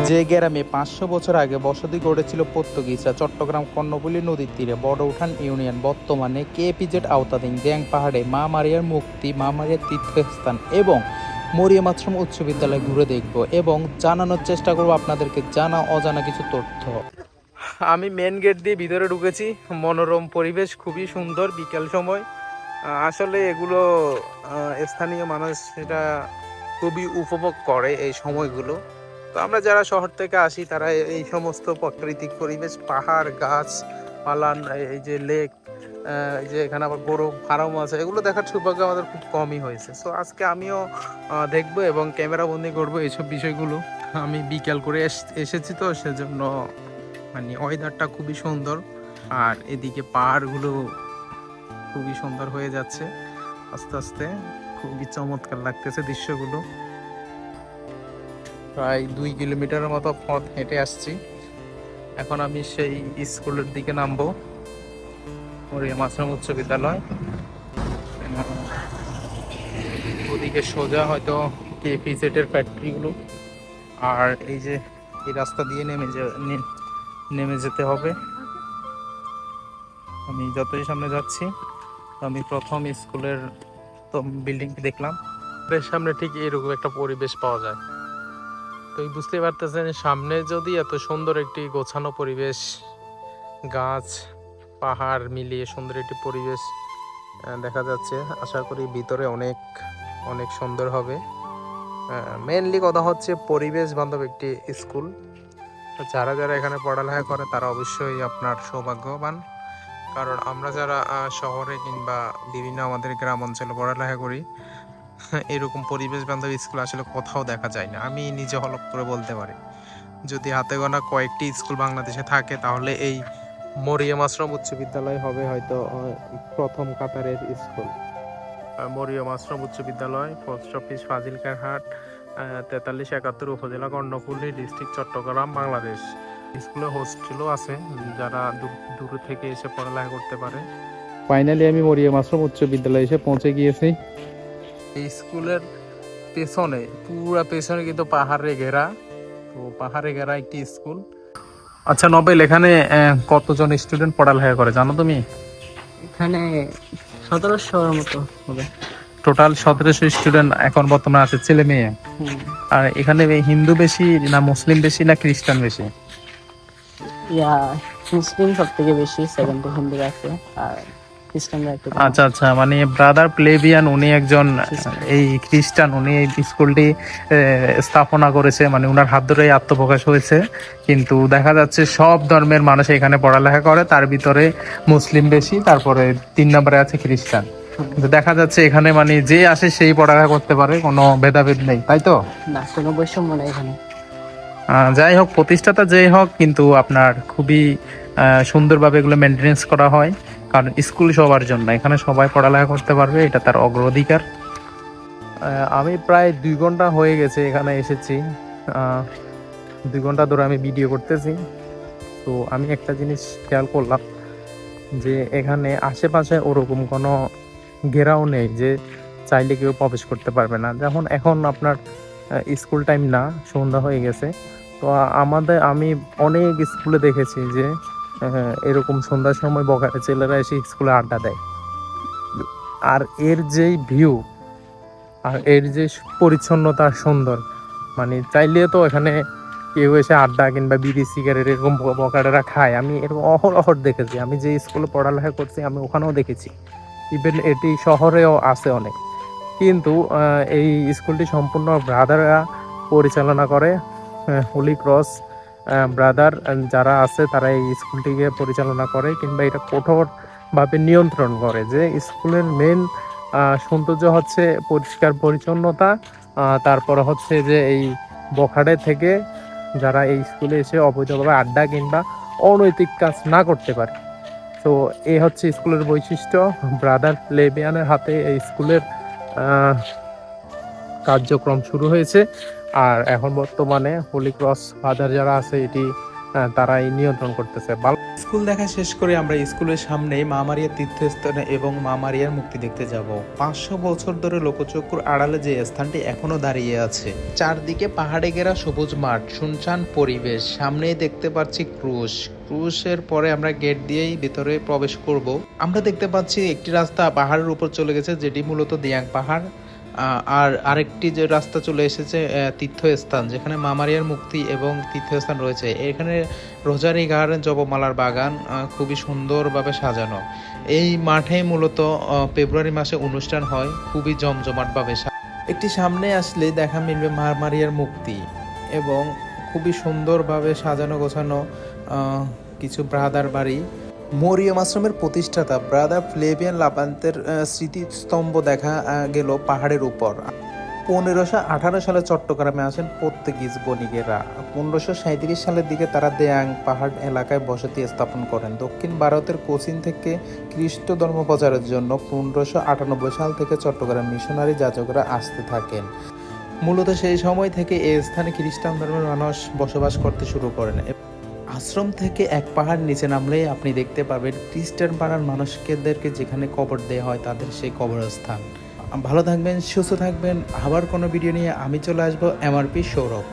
যে গ্রামে 500 বছর আগে বসতি গড়েছিল পর্তুগিজরা চট্টগ্রাম কর্ণফুলী নদীর তীরে বড় উঠান ইউনিয়ন বর্তমানে কেপিজেড আওতাধীন দ্যাং পাহাড়ে মা মারিয়ার মুক্তি, মা মারিয়ার তীর্থস্থান এবং মরিয়ম আশ্রম উচ্চ বিদ্যালয় ঘুরে দেখব এবং জানানোর চেষ্টা করব আপনাদেরকে জানা অজানা কিছু তথ্য। আমি মেন গেট দিয়ে ভিতরে ঢুকেছি। মনোরম পরিবেশ, খুবই সুন্দর বিকেল সময়। আসলে এগুলো স্থানীয় মানুষ এটা খুবই উপভোগ করে এই সময়গুলো। তো আমরা যারা শহর থেকে আসি তারা এই সমস্ত প্রাকৃতিক পরিবেশ, পাহাড়, গাছ পালান, এই যে লেক, এই যে এখানে আবার গরু ফার্ম আছে, এগুলো দেখার সৌভাগ্য আমাদের খুব কমই হয়েছে। সো আজকে আমিও দেখবো এবং ক্যামেরা বন্দি করবো এইসব বিষয়গুলো। আমি বিকেল করে এসেছি, তো সেজন্য মানে ওয়েদারটা খুবই সুন্দর আর এদিকে পাহাড়গুলো খুবই সুন্দর হয়ে যাচ্ছে আস্তে আস্তে। খুবই চমৎকার লাগতেছে দৃশ্যগুলো। প্রায় 2 কিলোমিটারের মতো পথ হেঁটে আসছি। এখন আমি সেই স্কুলের দিকে নামবো, মরিয়ম আশ্রম উচ্চ বিদ্যালয়। ওদিকে সোজা হয়তো কেপিজেডের ফ্যাক্টরিগুলো, আর এই যে এই রাস্তা দিয়ে নেমে যেতে হবে। আমি যতই সামনে যাচ্ছি, আমি প্রথম স্কুলের তো বিল্ডিংটি দেখলাম। এর সামনে ঠিক এরকম একটা পরিবেশ পাওয়া যায়। তো বুঝতেই পারতেছেন, সামনে যদি এত সুন্দর একটি গোছানো পরিবেশ, গাছ পাহাড় মিলিয়ে সুন্দর একটি পরিবেশ দেখা যাচ্ছে, আশা করি ভিতরে অনেক অনেক সুন্দর হবে। মেনলি কথা হচ্ছে পরিবেশ বান্ধব একটি স্কুল। যারা যারা এখানে পড়ালেখা করে তারা অবশ্যই আপনার সৌভাগ্যবান, কারণ আমরা যারা শহরে কিংবা বিভিন্ন আমাদের গ্রাম অঞ্চলে পড়ালেখা করি, এরকম পরিবেশ বান্ধব স্কুল আসলে কোথাও দেখা যায় না। আমি নিজে হলফ করে বলতে পারি, যদি হাতে গোনা কয়েকটি স্কুল বাংলাদেশে থাকে তাহলে এই মরিয়ম আশ্রম উচ্চ বিদ্যালয় হবে হয়তো প্রথম কাতারের স্কুল। মরিয়ম আশ্রম উচ্চ বিদ্যালয়, পোস্ট অফিস ফাজিলকার হাট, 4371 উপজেলা কর্ণফুলী, ডিস্ট্রিক্ট চট্টগ্রাম, বাংলাদেশ। স্কুলে হোস্টেলও আছে, যারা দূর থেকে এসে পড়ালেখা করতে পারে। ফাইনালি আমি মরিয়ম আশ্রম উচ্চ বিদ্যালয়ে এসে পৌঁছে গিয়েছি। এই স্কুলের পেছনে, পুরা পেছনে কিন্তু পাহাড়ে ঘেরা, তো পাহাড়ে ঘেরা একটি স্কুল। আচ্ছা নোবেল, এখানে কতজন স্টুডেন্ট পড়ালেখা করে জানো তুমি? এখানে 1700-এর মতো হবে। টোটাল 1700 স্টুডেন্ট এখন বর্তমানে আছে, ছেলে মেয়ে। আর এখানে হিন্দু বেশি না মুসলিম বেশি না খ্রিস্টান বেশি? মুসলিম সব থেকে বেশি, সেকেন্ডে হিন্দু আছে, আর খ্রিস্টানরা একটু কম। আচ্ছা আচ্ছা, মানে ব্রাদার প্লেবিয়ান উনি একজন এই খ্রিস্টান, উনি এই স্কুলটি স্থাপনা করেছে, মানে উনার হাত ধরেই আত্মপ্রকাশ হয়েছে। কিন্তু দেখা যাচ্ছে সব ধর্মের মানুষ এখানে পড়ালেখা করে, তার ভিতরে মুসলিম বেশি, তারপরে 3 নম্বরে আছে খ্রিস্টান। কিন্তু দেখা যাচ্ছে এখানে মানে যে আসে সেই পড়ালেখা করতে পারে, কোনো ভেদাভেদ নেই, তাই তো? না, কোনো বৈষম্য নেই এখানে। যাই হোক, প্রতিষ্ঠাতা যেই হোক, কিন্তু আপনার খুবই সুন্দরভাবে এগুলো মেনটেনেন্স করা হয়, কারণ স্কুল সবার জন্য, এখানে সবাই পড়ালেখা করতে পারবে, এটা তার অগ্রাধিকার। আমি প্রায় 2 ঘন্টা হয়ে গেছে এখানে এসেছি। 2 ঘন্টা ধরে আমি ভিডিও করতেছি। তো আমি একটা জিনিস খেয়াল করলাম যে এখানে আশেপাশে ওরকম কোনো ঘেরাও নেই যে চাইলে কেউ প্রবেশ করতে পারবে না। যেমন এখন আপনার স্কুল টাইম না, সন্ধ্যা হয়ে গেছে। তো আমি অনেক স্কুলে দেখেছি যে এরকম সন্ধ্যার সময় বখাটে ছেলেরা এসে স্কুলে আড্ডা দেয়। আর এর যেই ভিউ আর এর যে পরিচ্ছন্নতা সুন্দর, মানে চাইলে তো এখানে কেউ এসে আড্ডা কিংবা বিড়ি সিগারেট এরকম বখাটেরা খায়। আমি এরকম অহর দেখেছি। আমি যে স্কুলে পড়ালেখা করছি আমি ওখানেও দেখেছি, ইভেন এটি শহরেও আছে অনেক। কিন্তু এই স্কুলটি সম্পূর্ণ ব্রাদাররা পরিচালনা করে। হোলি ক্রস ব্রাদার যারা আছে তারা এই স্কুলটিকে পরিচালনা করে কিংবা এটা কঠোরভাবে নিয়ন্ত্রণ করে। যে স্কুলের মেন সৌন্দর্য হচ্ছে পরিষ্কার পরিচ্ছন্নতা, তারপর হচ্ছে যে এই বখাটে থেকে যারা এই স্কুলে এসে অবৈধভাবে আড্ডা কিংবা অনৈতিক কাজ না করতে পারে। তো এই হচ্ছে স্কুলের বৈশিষ্ট্য। ব্রাদার প্লেবিয়ানের হাতে এই স্কুলের কার্যক্রম শুরু হয়েছে। আর এখন বর্তমানে হোলি ক্রস ফাদার যারা আছে এটি তারাই নিয়ন্ত্রণ করতেছে। স্কুল দেখা শেষ করে আমরা স্কুলের সামনে মা মারিয়ার তীর্থস্থানে এবং মা মারিয়ার মুক্তি দেখতে যাব। 500 বছর ধরে লোকচক্ষুর আড়ালে যে স্থানটি এখনো দাঁড়িয়ে আছে, চারদিকে পাহাড়ে ঘেরা সবুজ মাঠ, শুনশান পরিবেশ, সামনেই দেখতে পাচ্ছি ক্রুশের পরে আমরা গেট দিয়েই ভিতরে প্রবেশ করব। আমরা দেখতে পাচ্ছি একটি রাস্তা পাহাড়ের উপর চলে গেছে, যেটি মূলত দিয়াং পাহাড়। আর আরেকটি যে রাস্তা চলে এসেছে তীর্থস্থান, যেখানে মামারিয়ার মুক্তি এবং তীর্থস্থান রয়েছে। এখানে রোজারি গার্ডেন জপমালার বাগান খুবই সুন্দরভাবে সাজানো। এই মাঠে মূলত ফেব্রুয়ারি মাসে অনুষ্ঠান হয়, খুবই জমজমাটভাবে। একটি সামনে আসলে দেখা মিলবে মামারিয়ার মুক্তি এবং খুবই সুন্দরভাবে সাজানো গোছানো কিছু ব্রাদার বাড়ি। মরিয়ম আশ্রমের প্রতিষ্ঠাতা ব্রাদার ফ্লেভিয়ান লাপান্তের স্মৃতিস্তম্ভ দেখা গেল পাহাড়ের উপর। 1518 সালে চট্টগ্রামে আসেন পর্তুগিজ বণিকেরা। 1537 সালের দিকে তারা দেয়াং পাহাড় এলাকায় বসতি স্থাপন করেন। দক্ষিণ ভারতের কোচিন থেকে খ্রিস্ট ধর্ম প্রচারের জন্য 1598 সাল থেকে চট্টগ্রাম মিশনারি যাজকরা আসতে থাকেন। মূলত সেই সময় থেকে এই স্থানে খ্রিস্টান ধর্মের মানুষ বসবাস করতে শুরু করেন। আশ্রম থেকে এক পাহাড় নিচে নামলেই আপনি দেখতে পাবেন খ্রিস্টান পাড়ার মানুষদেরকে যেখানে কবর দেওয়া হয় তাদের সেই কবরস্থান। ভালো থাকবেন, সুস্থ থাকবেন। আবার কোনো ভিডিও নিয়ে আমি চলে আসবো। এমআরপি সৌরভ।